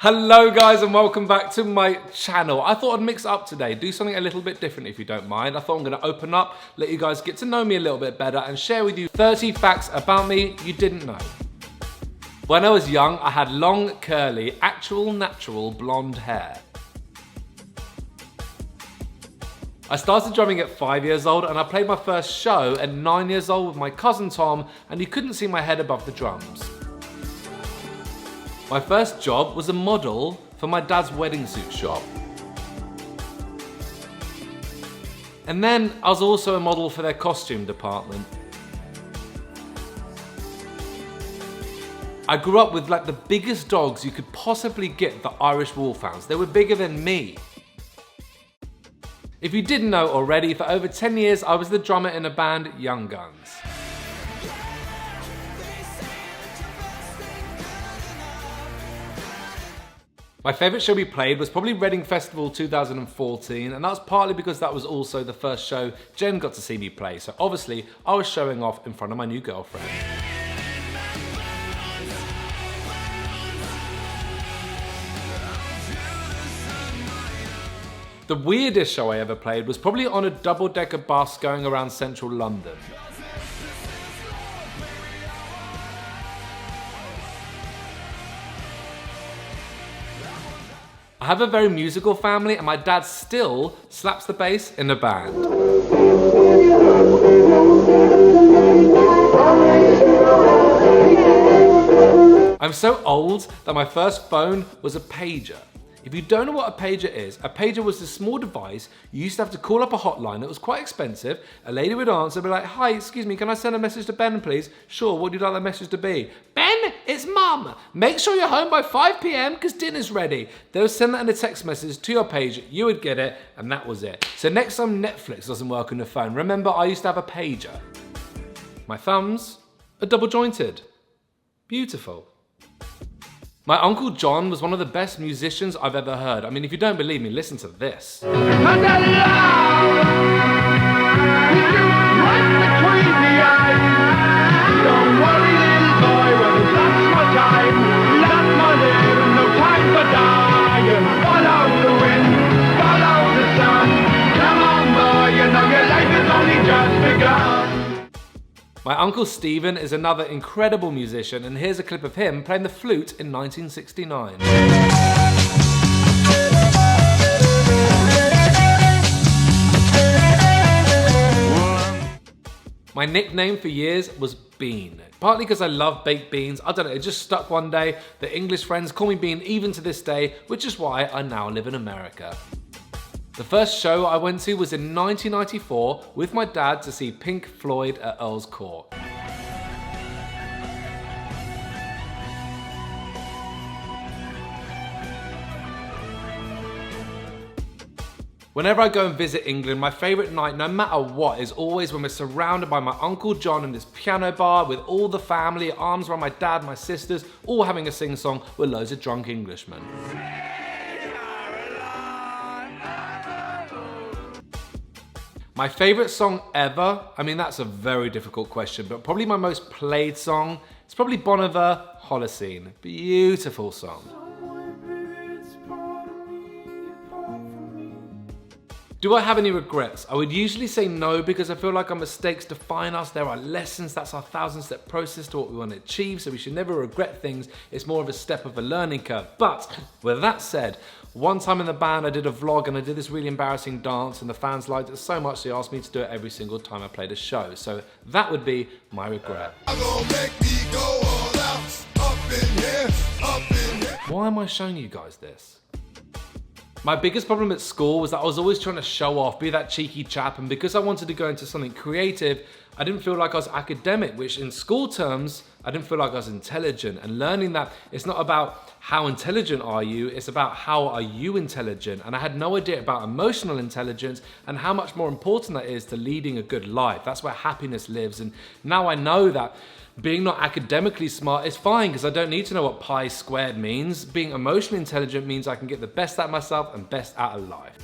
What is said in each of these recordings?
Hello guys and welcome back to my channel. I thought I'd mix up today, do something a little bit different if you don't mind. I thought I'm gonna open up, let you guys get to know me a little bit better and share with you 30 facts about me you didn't know. When I was young, I had long, curly, actual natural blonde hair. I started drumming at 5 years old and I played my first show at 9 years old with my cousin Tom, and you couldn't see my head above the drums. My first job was a model for my dad's wedding suit shop. And then I was also a model for their costume department. I grew up with like the biggest dogs you could possibly get, the Irish Wolfhounds. They were bigger than me. If you didn't know already, for over 10 years I was the drummer in a band, Young Guns. My favourite show we played was probably Reading Festival 2014, and that was partly because that was also the first show Jen got to see me play, so obviously I was showing off in front of my new girlfriend. The weirdest show I ever played was probably on a double-decker bus going around central London. I have a very musical family and my dad still slaps the bass in the band. I'm so old that my first phone was a pager. If you don't know what a pager was this small device you used to have to call up a hotline that was quite expensive. A lady would answer, be like, "Hi, excuse me, can I send a message to Ben, please?" "Sure, what would you like that message to be?" "Ben, it's Mum. Make sure you're home by 5 PM because dinner's ready." They would send that in a text message to your pager, you would get it, and that was it. So next time Netflix doesn't work on your phone, remember I used to have a pager. My thumbs are double jointed. Beautiful. My Uncle John was one of the best musicians I've ever heard. I mean, if you don't believe me, listen to this. My Uncle Stephen is another incredible musician, and here's a clip of him playing the flute in 1969. My nickname for years was Bean, partly because I love baked beans. I don't know, it just stuck one day. The English friends call me Bean even to this day, which is why I now live in America. The first show I went to was in 1994 with my dad to see Pink Floyd at Earl's Court. Whenever I go and visit England, my favourite night, no matter what, is always when we're surrounded by my Uncle John in this piano bar with all the family, arms around my dad, my sisters, all having a sing-song with loads of drunk Englishmen. My favourite song ever, I mean that's a very difficult question, but probably my most played song, it's probably Bon Iver, Holocene. Beautiful song. Do I have any regrets? I would usually say no because I feel like our mistakes define us. There are lessons, that's our 1,000-step process to what we want to achieve, so we should never regret things. It's more of a step of a learning curve. But with that said, one time in the band I did a vlog and I did this really embarrassing dance and the fans liked it so much they asked me to do it every single time I played a show. So that would be my regret. Why am I showing you guys this? My biggest problem at school was that I was always trying to show off, be that cheeky chap, and because I wanted to go into something creative, I didn't feel like I was academic, which in school terms, I didn't feel like I was intelligent. And learning that it's not about how intelligent are you, it's about how are you intelligent. And I had no idea about emotional intelligence and how much more important that is to leading a good life. That's where happiness lives. And now I know that being not academically smart is fine because I don't need to know what pi squared means. Being emotionally intelligent means I can get the best out of myself and best out of life.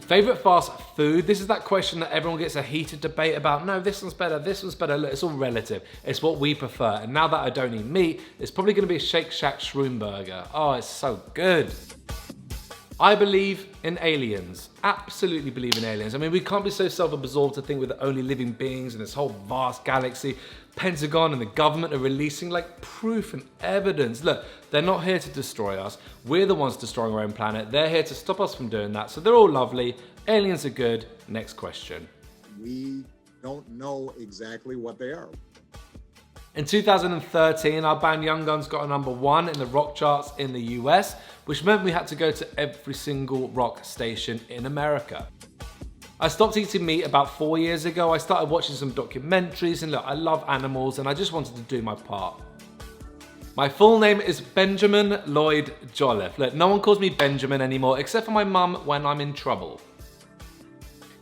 Favorite fast food? This is that question that everyone gets a heated debate about. No, this one's better, this one's better. Look, it's all relative. It's what we prefer. And now that I don't eat meat, it's probably gonna be a Shake Shack shroom burger. Oh, it's so good. I believe in aliens. Absolutely believe in aliens. I mean, we can't be so self-absorbed to think we're the only living beings in this whole vast galaxy. Pentagon and the government are releasing like proof and evidence. Look, they're not here to destroy us. We're the ones destroying our own planet. They're here to stop us from doing that. So they're all lovely. Aliens are good. Next question. We don't know exactly what they are. In 2013, our band Young Guns got a #1 in the rock charts in the US, which meant we had to go to every single rock station in America. I stopped eating meat about 4 years ago. I started watching some documentaries, and look, I love animals and I just wanted to do my part. My full name is Benjamin Lloyd Jolliffe. Look, no one calls me Benjamin anymore except for my mum when I'm in trouble.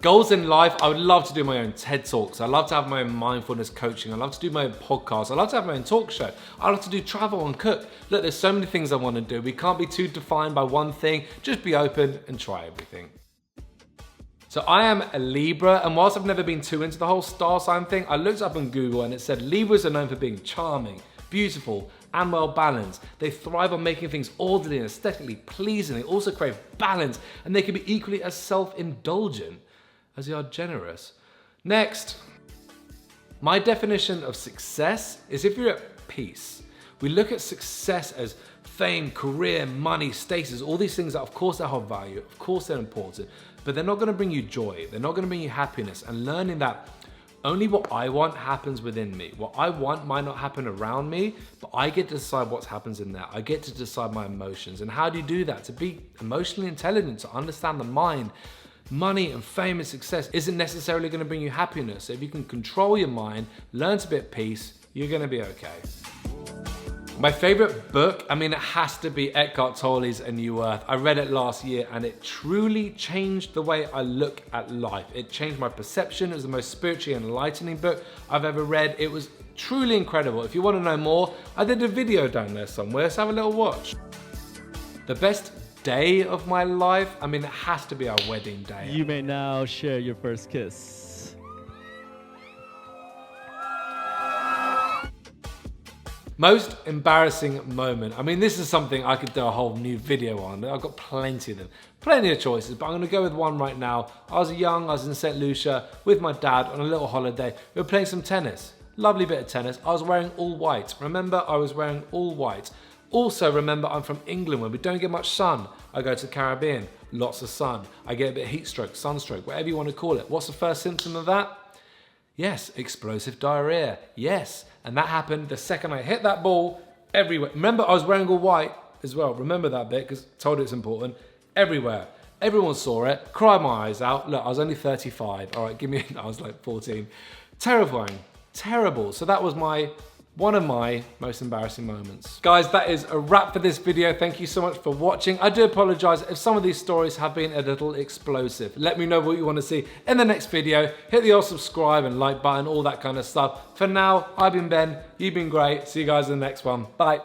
Goals in life, I would love to do my own TED Talks. I love to have my own mindfulness coaching. I love to do my own podcast. I love to have my own talk show. I love to do travel and cook. Look, there's so many things I want to do. We can't be too defined by one thing. Just be open and try everything. So I am a Libra, and whilst I've never been too into the whole star sign thing, I looked up on Google and it said Libras are known for being charming, beautiful, and well balanced. They thrive on making things orderly and aesthetically pleasing. They also crave balance, and they can be equally as self-indulgent as they are generous. Next, my definition of success is if you're at peace. We look at success as fame, career, money, status, all these things that of course they have value, of course they're important, but they're not gonna bring you joy, they're not gonna bring you happiness, and learning that only what I want happens within me. What I want might not happen around me, but I get to decide what happens in there. I get to decide my emotions. And how do you do that? To be emotionally intelligent, to understand the mind. Money and fame and success isn't necessarily gonna bring you happiness. So if you can control your mind, learn to be at peace, you're gonna be okay. My favorite book, I mean, it has to be Eckhart Tolle's A New Earth. I read it last year and it truly changed the way I look at life. It changed my perception. It was the most spiritually enlightening book I've ever read. It was truly incredible. If you want to know more, I did a video down there somewhere, so have a little watch. The best day of my life, I mean, it has to be our wedding day. You may now share your first kiss. Most embarrassing moment. I mean, this is something I could do a whole new video on. I've got plenty of them, plenty of choices, but I'm gonna go with one right now. I was in St. Lucia with my dad on a little holiday. We were playing some tennis, lovely bit of tennis. I was wearing all white. Remember, I was wearing all white. Also, remember, I'm from England where we don't get much sun. I go to the Caribbean, lots of sun. I get a bit of heat stroke, sunstroke, whatever you want to call it. What's the first symptom of that? Yes, explosive diarrhea, yes. And that happened the second I hit that ball everywhere. Remember, I was wearing all white as well. Remember that bit, because I told you it's important. Everywhere. Everyone saw it, cried my eyes out. Look, I was only 35. All right, I was like 14. Terrifying, terrible. So that was one of my most embarrassing moments. Guys, that is a wrap for this video. Thank you so much for watching. I do apologize if some of these stories have been a little explosive. Let me know what you want to see in the next video. Hit the old subscribe and like button, all that kind of stuff. For now, I've been Ben, you've been great. See you guys in the next one. Bye.